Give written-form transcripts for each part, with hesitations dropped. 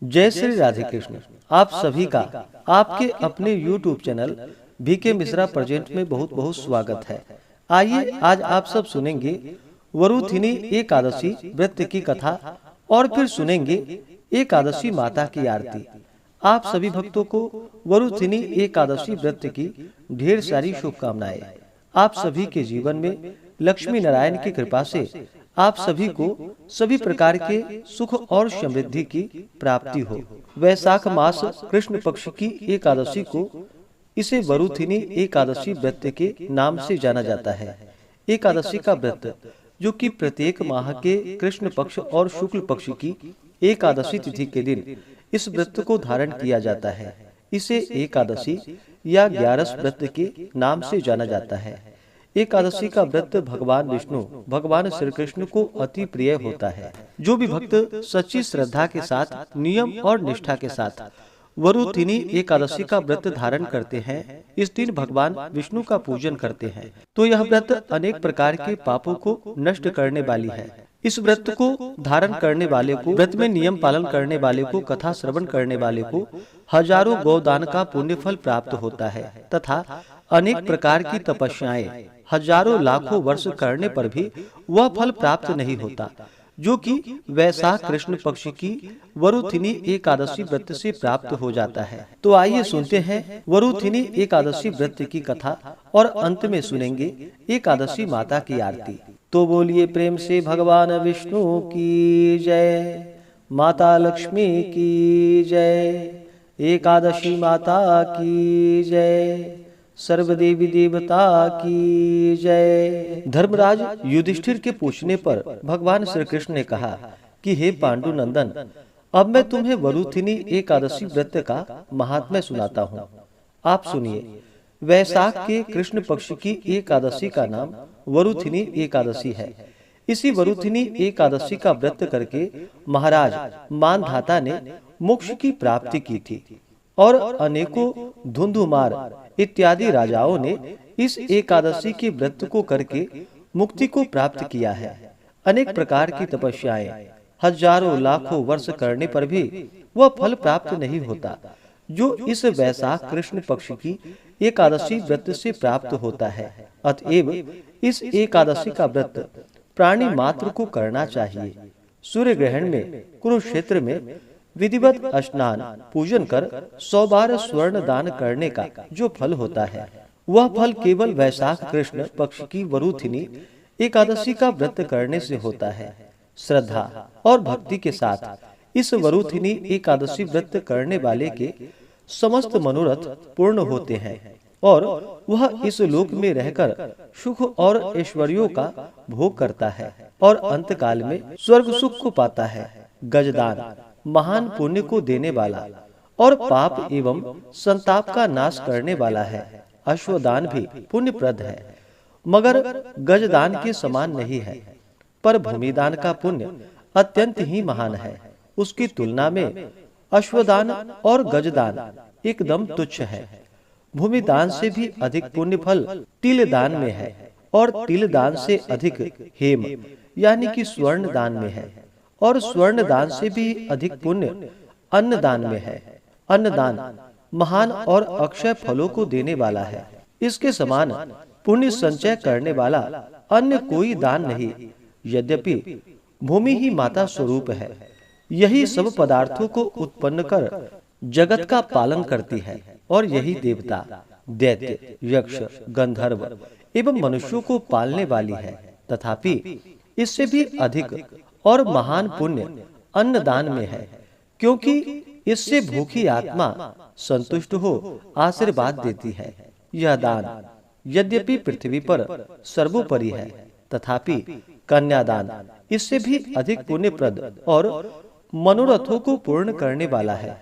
जय श्री राधे कृष्ण। आप सभी का आपके अपने YouTube channel B K Mishra present में बहुत बहुत स्वागत है। आइए आज आप सब सुनेंगे वरुथिनी एकादशी व्रत की कथा और फिर सुनेंगे एकादशी माता की आरती। आप सभी भक्तों को वरुथिनी एकादशी व्रत की ढेर सारी शुभकामनाएं। आप सभी के जीवन में लक्ष्मी नारायण की कृपा से आप सभी को सभी प्रकार के सुख और समृद्धि की प्राप्ति हो। वैशाख मास कृष्ण पक्ष की एकादशी को इसे वरुथिनी एकादशी व्रत के नाम से जाना जाता है। एकादशी का व्रत जो कि प्रत्येक माह के कृष्ण पक्ष और शुक्ल पक्ष की एकादशी तिथि के दिन इस व्रत को धारण किया जाता है, इसे एकादशी या 11 व्रत के नाम से जाना जाता है। एकादशी का व्रत भगवान विष्णु भगवान श्री कृष्ण को अति प्रिय होता है। जो भी भक्त सच्ची श्रद्धा के साथ नियम और निष्ठा के साथ वरुथिनी एकादशी का व्रत धारण करते हैं, इस दिन भगवान विष्णु का पूजन करते हैं, तो यह व्रत अनेक प्रकार के पापों को नष्ट करने वाली है। इस व्रत को धारण करने वाले को, व्रत में नियम पालन करने वाले को, कथा श्रवण करने वाले को हजारों गौदान का पुण्य फल प्राप्त होता है तथा अनेक प्रकार की तपस्याएं हजारों लाखों वर्ष करने पर भी वह फल प्राप्त नहीं होता, जो कि वैशाख कृष्ण पक्ष की वरुथिनी एकादशी व्रत से प्राप्त हो जाता है। तो आइए सुनते हैं वरुथिनी एकादशी व्रत की कथा और अंत में सुनेंगे एकादशी माता की आरती। तो बोलिए प्रेम से भगवान विष्णु की जय, माता लक्ष्मी की जय, एकादशी माता की जय, सर्वदेवी देवता की जय। धर्मराज युधिष्ठिर के पूछने पर भगवान श्री कृष्ण ने कहा कि हे पांडु नंदन, अब मैं तुम्हें वरुथिनी एकादशी व्रत का महात्म्य सुनाता हूँ। आप सुनिए। वैशाख के कृष्ण पक्ष की एकादशी का नाम वरुथिनी एकादशी है। इसी वरुथिनी एकादशी का व्रत करके महाराज मानधाता ने मोक्ष की प्राप्ति की थी और अनेकों धुंधुमार इत्यादि राजाओं ने इस एकादशी के व्रत को करके मुक्ति को प्राप्त किया है। अनेक प्रकार की तपस्याएं हजारों लाखों वर्ष करने पर भी वह फल प्राप्त नहीं होता, जो इस वैशाख कृष्ण पक्ष की एकादशी व्रत से प्राप्त होता है। अतएव इस एकादशी का व्रत प्राणी मात्र को करना चाहिए। सूर्य ग्रहण में कुरुक्षेत्र में विधिवत स्नान पूजन कर 100 बार स्वर्ण दान करने का जो फल होता है, वह फल केवल वैशाख कृष्ण पक्ष की वरुथिनी एकादशी का व्रत करने से होता है। श्रद्धा और भक्ति के साथ इस वरुथिनी एकादशी व्रत करने वाले के समस्त मनोरथ पूर्ण होते हैं और वह इस लोक में रहकर सुख और ऐश्वर्यों का भोग करता है और अंतकाल में स्वर्ग सुख को पाता है। गजदान महान पुण्य को देने वाला और पाप एवं संताप का नाश करने वाला है। अश्वदान भी पुण्यप्रद है, मगर गजदान के समान नहीं है। पर भूमिदान का पुण्य अत्यंत ही महान है। उसकी तुलना में अश्वदान और गजदान एकदम तुच्छ है। भूमिदान से भी अधिक पुण्य फल तिलदान में है और तिलदान से अधिक हेम यानी कि स्वर्ण दान में है और स्वर्ण दान से भी अधिक पुण्य अन्नदान में है। अन्नदान महान और अक्षय फलों को देने वाला है। इसके समान पुण्य संचय करने वाला अन्य कोई दान नहीं। यद्यपि भूमि ही माता स्वरूप है, यही सब पदार्थों को उत्पन्न कर जगत का पालन करती है और यही देवता, दैत्य, यक्ष, गंधर्व एवं मनुष्यों को पालने वाली है। तथापि इससे भी अधिक और महान पुण्य अन्नदान में है, क्योंकि इससे भूखी आत्मा संतुष्ट हो आशीर्वाद देती है। यह दान यद्यपि पृथ्वी पर सर्वोपरि है, तथापि कन्यादान इससे भी अधिक पुण्यप्रद और मनोरथों को पूर्ण करने वाला है।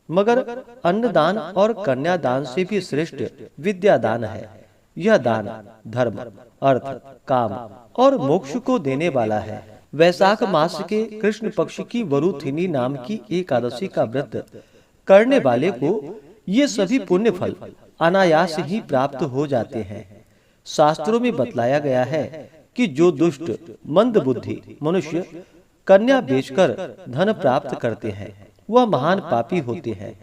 मगर अन्नदान और कन्यादान से भी श्रेष्ठ विद्यादान है। यह दान धर्म, अर्थ, काम और मोक्ष को देने वाला है। वैशाख मास के कृष्ण पक्ष की वरुथिनी नाम की एकादशी का व्रत करने वाले को ये सभी पुण्य फल अनायास ही प्राप्त हो जाते हैं। शास्त्रों में बतलाया गया है कि जो दुष्ट मंद बुद्धि मनुष्य कन्या बेचकर धन प्राप्त करते हैं, वह महान पापी होते हैं।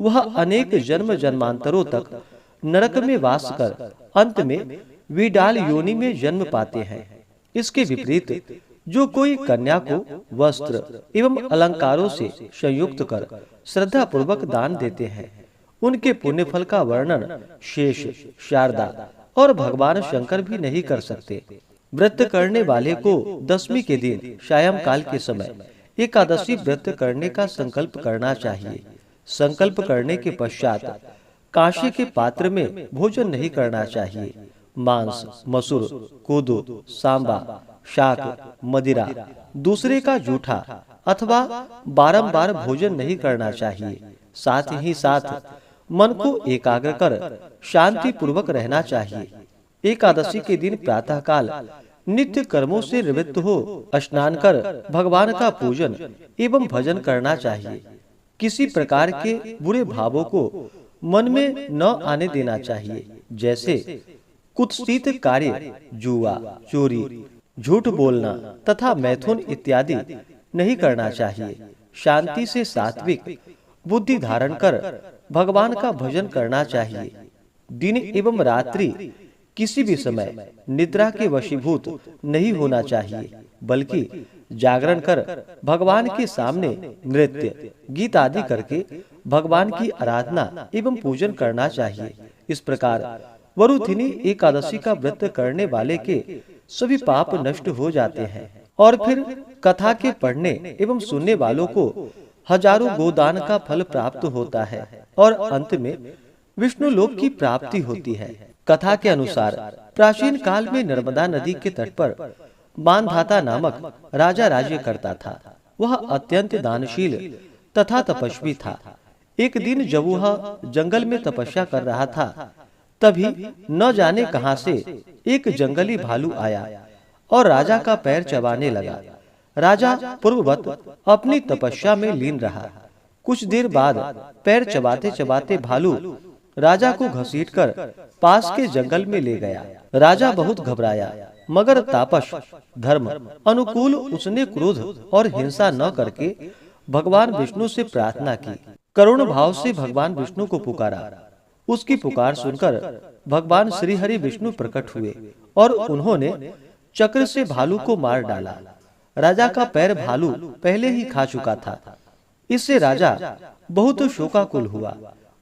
वह अनेक जन्म जन्मांतरों तक नरक में वास कर अंत में विडाल योनि में जन्म पाते हैं। इसके विपरीत जो कोई कन्या को वस्त्र एवं अलंकारों से संयुक्त कर श्रद्धा पूर्वक दान देते हैं, उनके पुण्य फल का वर्णन शेष, शारदा और भगवान शंकर भी नहीं कर सकते। व्रत करने वाले को दशमी के दिन सायं काल के समय एकादशी व्रत करने का संकल्प करना चाहिए। संकल्प करने के पश्चात कांसे के पात्र में भोजन नहीं करना चाहिए। मांस, मसूर, कोदो, सांबा, शाक, मदिरा, दूसरे का जूठा अथवा बारंबार भोजन नहीं करना चाहिए। साथ ही साथ मन को एकाग्र कर शांति पूर्वक रहना चाहिए। एकादशी के दिन प्रातः काल नित्य कर्मों से निवृत्त हो स्नान कर भगवान का पूजन एवं भजन करना चाहिए। किसी प्रकार के बुरे भावों को मन में न आने देना चाहिए, जैसे कुत्सित कार्य, जुआ, चोरी, झूठ बोलना तथा मैथुन इत्यादि नहीं करना चाहिए। शांति से सात्विक बुद्धि धारण कर भगवान का भजन करना चाहिए। दिन एवं रात्रि किसी भी समय निद्रा के वशीभूत नहीं होना चाहिए, बल्कि जागरण कर भगवान के सामने नृत्य, गीत आदि करके भगवान की आराधना एवं पूजन करना चाहिए। इस प्रकार वरुथिनी एकादशी का व्रत करने वाले के सभी पाप नष्ट हो जाते हैं और फिर कथा के पढ़ने एवं सुनने वालों को हजारों गोदान का फल प्राप्त होता है और अंत में विष्णु लोक की प्राप्ति होती है। कथा के अनुसार प्राचीन काल में नर्मदा नदी के तट पर मानधाता नामक राजा राज्य करता था। वह अत्यंत दानशील तथा तपस्वी था। एक दिन जब वह जंगल में तपस्या कर रहा था, तभी न जाने कहां से एक जंगली भालू आया और राजा का पैर चबाने लगा। राजा पूर्ववत अपनी तपस्या में लीन रहा। कुछ देर बाद पैर चबाते चबाते भालू राजा को घसीटकर पास के जंगल में ले गया। राजा बहुत घबराया, मगर तापस धर्म अनुकूल उसने क्रोध और हिंसा न करके भगवान विष्णु से प्रार्थना की। करुण भाव से भगवान विष्णु को पुकारा। उसकी पुकार सुनकर भगवान श्री हरि विष्णु प्रकट हुए और उन्होंने चक्र से भालू को मार डाला। राजा का पैर भालू पहले ही खा चुका था। इससे राजा बहुत शोकाकुल हुआ।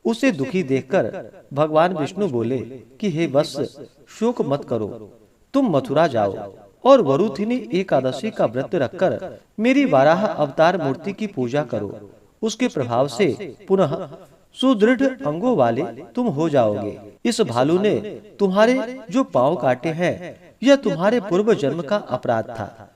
उसे दुखी देखकर भगवान विष्णु बोले कि हे वत्स, शोक मत करो, तुम मथुरा जाओ और वरुथिनी एकादशी का व्रत रखकर मेरी वाराह अवतार मूर्ति की पूजा करो। उसके प्रभाव से पुनः सुदृढ़ अंगों वाले तुम हो जाओगे। इस भालू ने तुम्हारे जो पांव काटे हैं, यह तुम्हारे पूर्व जन्म का अपराध था।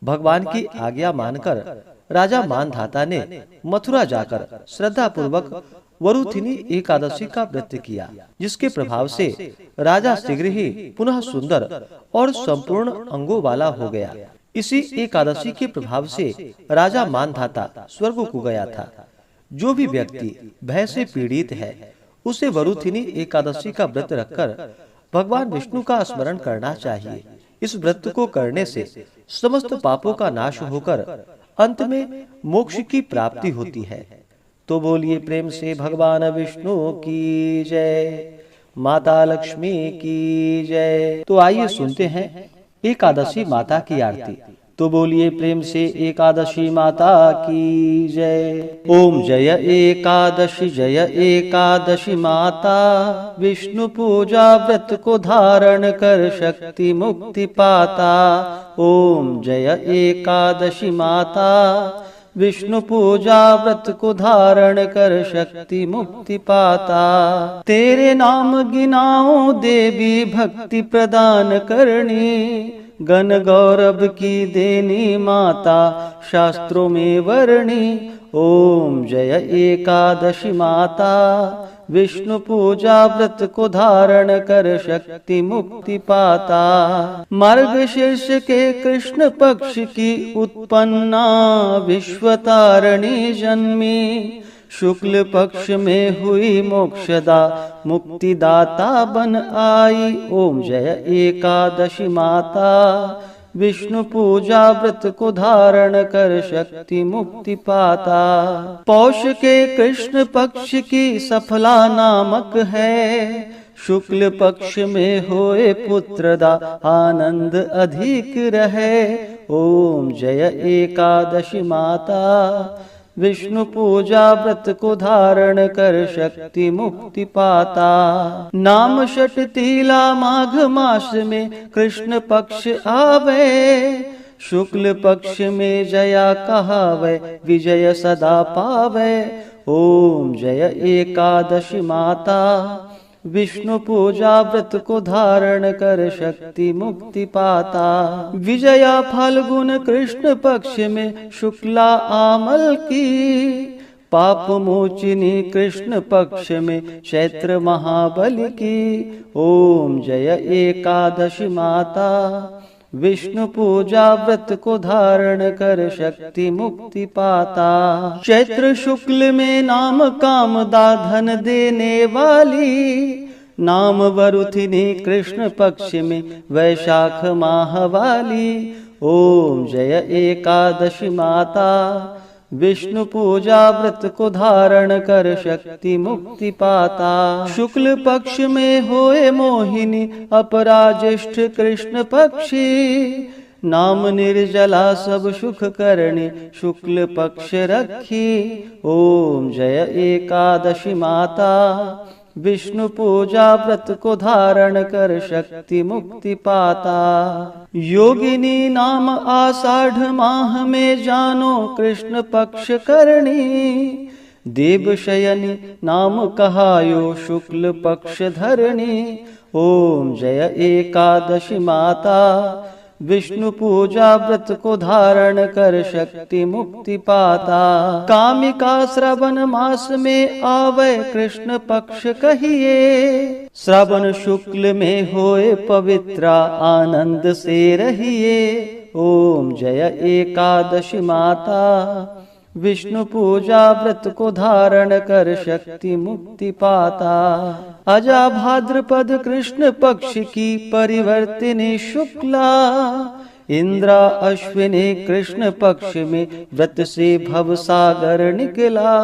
भगवान की आज्ञा मानकर राजा मानधाता ने मथुरा जाकर श्रद्धा पूर्वक वरुथिनी एकादशी का व्रत किया, जिसके प्रभाव से राजा शीघ्र ही पुनः सुंदर और संपूर्ण अंगों वाला हो गया। इसी एकादशी के प्रभाव से राजा मानधाता स्वर्ग को गया था। जो भी व्यक्ति भय से पीड़ित है, उसे वरुथिनी एकादशी का व्रत रखकर भगवान विष्णु का स्मरण करना चाहिए। इस व्रत को करने से समस्त पापों का नाश होकर अंत में मोक्ष की प्राप्ति होती है। तो बोलिए प्रेम से भगवान विष्णु की जय, माता लक्ष्मी की जय। तो आइए सुनते हैं एकादशी माता की आरती। तो बोलिए प्रेम से एकादशी माता की जय। ओम जय एकादशी माता, विष्णु पूजा व्रत को धारण कर शक्ति मुक्ति पाता। ओम जय एकादशी माता, विष्णु पूजा व्रत को धारण कर शक्ति मुक्ति पाता। तेरे नाम गिनाओ देवी भक्ति प्रदान करनी, गण गौरव की देनी माता शास्त्रों में वर्णी। ओम जय एकादशी माता, विष्णु पूजा व्रत को धारण कर शक्ति मुक्ति पाता। मार्गशीर्ष के कृष्ण पक्ष की उत्पन्ना विश्वतारिणी जन्मी, शुक्ल पक्ष में हुई मोक्षदा मुक्तिदाता बन आई। ओम जय एकादशी माता, विष्णु पूजा व्रत को धारण कर शक्ति मुक्ति पाता। पौष के कृष्ण पक्ष की सफला नामक है, शुक्ल पक्ष में होए पुत्रदा आनंद अधिक रहे। ओम जय एकादशी माता, विष्णु पूजा व्रत को धारण कर शक्ति मुक्ति पाता। नाम षट तीला माघ मास में कृष्ण पक्ष आवे, शुक्ल पक्ष में जया कहावे विजय सदा पावे। ओम जय एकादशी माता, विष्णु पूजा व्रत को धारण कर शक्ति मुक्ति पाता। विजया फाल्गुन कृष्ण पक्ष में शुक्ला आमल की, पाप मोचिनी कृष्ण पक्ष में चैत्र महाबली की। ओम जय एकादशी माता, विष्णु पूजा व्रत को धारण कर शक्ति मुक्ति पाता। चैत्र शुक्ल में नाम कामदा धन देने वाली, नाम वरुथिनी कृष्ण पक्ष में वैशाख माह वाली। ओम जय एकादशी माता, विष्णु पूजा व्रत को धारण कर शक्ति मुक्ति पाता। शुक्ल पक्ष में होए मोहिनी अपराज्येष्ठ कृष्ण पक्षी, नाम निर्जला सब सुख करणी शुक्ल पक्ष रखी। ओम जय एकादशी माता, विष्णु पूजा व्रत को धारण कर शक्ति मुक्ति पाता। योगिनी नाम आषाढ़ माह में जानो कृष्ण पक्ष करणी, देव शयनी नाम कहायो शुक्ल पक्ष धरणी। ओम जय एकादशी माता, विष्णु पूजा व्रत को धारण कर शक्ति मुक्ति पाता। कामिका श्रवण मास में आवे कृष्ण पक्ष कहिए, श्रवण शुक्ल में होए पवित्रा आनंद से रहिए। ओम जय एकादशी माता, विष्णु पूजा व्रत को धारण कर शक्ति मुक्ति पाता। अजा भाद्रपद कृष्ण पक्ष की परिवर्तिनी शुक्ला, इंद्रा अश्विनी कृष्ण पक्ष में व्रत से भव सागर निकला।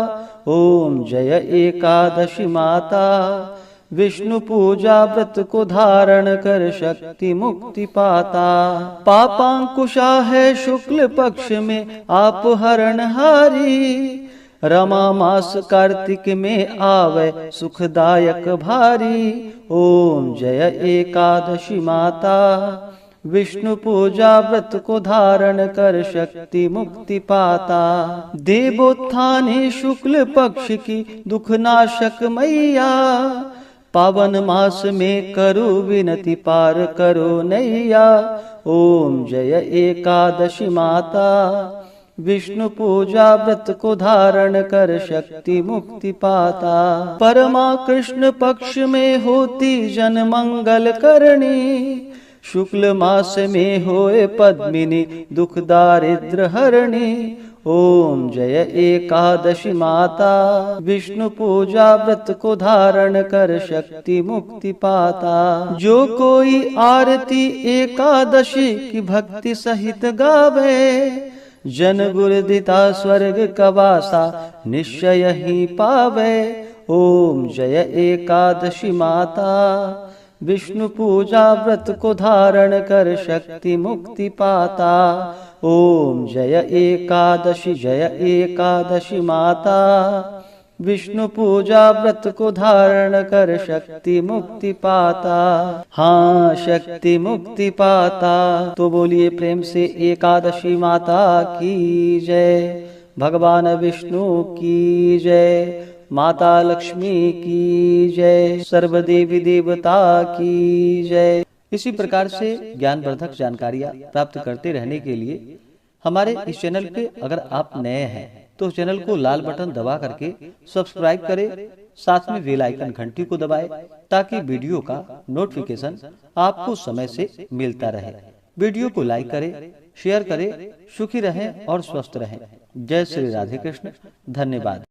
ओम जय एकादशी माता, विष्णु पूजा व्रत को धारण कर शक्ति मुक्ति पाता। पापांकुशा है शुक्ल पक्ष में आप हरणहारी, रमा मास कार्तिक में आवे सुखदायक भारी। ओम जय एकादशी माता, विष्णु पूजा व्रत को धारण कर शक्ति मुक्ति पाता। देवोत्थानी शुक्ल पक्ष की दुखनाशक मैया, पावन मास में करो विनती पार करो नैया। ओम जय एकादशी माता, विष्णु पूजा व्रत को धारण कर शक्ति मुक्ति पाता। परमा कृष्ण पक्ष में होती जन मंगल करणी, शुक्ल मास में होए पद्मिनी दुख दारिद्र हरणी। ओम जय एकादशी माता, विष्णु पूजा व्रत को धारण कर शक्ति मुक्ति पाता। जो कोई आरती एकादशी की भक्ति सहित गावे, जन गुरुदिता स्वर्ग कवासा निश्चय ही पावे। ओम जय एकादशी माता, विष्णु पूजा व्रत को धारण कर शक्ति मुक्ति पाता। ओम जय एकादशी माता, विष्णु पूजा व्रत को धारण कर शक्ति मुक्ति पाता। हाँ, शक्ति मुक्ति पाता। तो बोलिए प्रेम से एकादशी माता की जय, भगवान विष्णु की जय, माता लक्ष्मी की जय, सर्व देवी देवता की जय। इसी प्रकार से ज्ञानवर्धक जानकारियाँ प्राप्त करते रहने के लिए हमारे इस चैनल पे अगर आप नए हैं तो चैनल को लाल बटन दबा करके सब्सक्राइब करें, साथ में बेल आइकन घंटी को दबाएं ताकि वीडियो का नोटिफिकेशन आपको समय से मिलता रहे। वीडियो को लाइक करें, शेयर करें। सुखी रहें और स्वस्थ रहें। जय श्री राधे कृष्ण। धन्यवाद।